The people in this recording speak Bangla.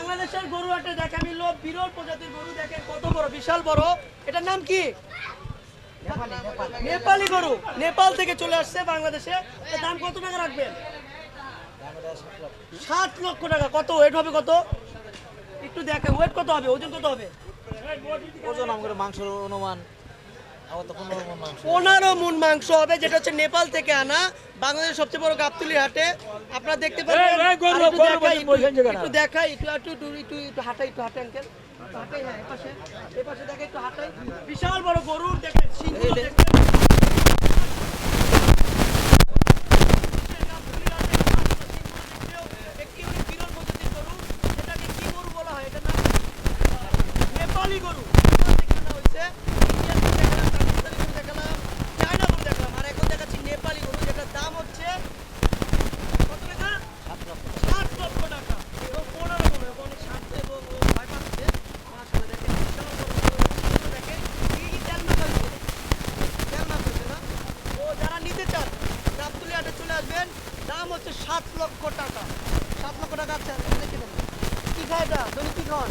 বাংলাদেশের গরু হাটে দেখাবি লোক বিরল প্রজাতির গরু দেখেন কত বড় বিশাল বড়। এটার নাম কি? নেপালি গরু। নেপাল থেকে চলে আসছে বাংলাদেশে। এর দাম কত টাকা রাখবেন? 7 লক্ষ টাকা। কত ওয়েট হবে? কত একটু দেখে ওয়েট কত হবে, ওজন কত হবে? ওজন আমাদের মাংসের অনুমান 15 মণ মাংস হবে, যেটা হচ্ছে নেপাল থেকে আনা বাংলাদেশের সবচেয়ে বড় গাবতলী হাটে। আপনারা দেখতে পাচ্ছেন। একটু দেখাই, একটু হাঁটাই, একটু হাঁটাই আঙ্কেল, হাঁটাই। হ্যাঁ, এপাশে দেখে, একটু হাঁটাই। বিশাল বড় গরুর দেখেন সিংগুলো দেখেন। নেপালি গরু দেখানো হয়েছে, ইন্ডিয়ান গরু দেখালাম, পাকিস্তানি গরু দেখালাম, চায়না গরু দেখলাম, আর এখন দেখাচ্ছি নেপালি গরু, যেটার দাম হচ্ছে কত টাকা? 7 লক্ষ টাকা। এবং 15 মণ, এবং অনেক শান্ত এবং ভয় পাচ্ছে। মাশাআল্লাহ দেখেন বিশাল বড় গরু দেখেন। কি তেল মাখা হয়েছে? তেল মাখা হয়েছে না? ও যারা নিতে চান গাবতলী হাটে চলে আসবেন। দাম হচ্ছে 7 লক্ষ টাকা। 7 লক্ষ টাকা। আচ্ছা দেখে নেবেন। কি খায় এটা? তুমি কি খান?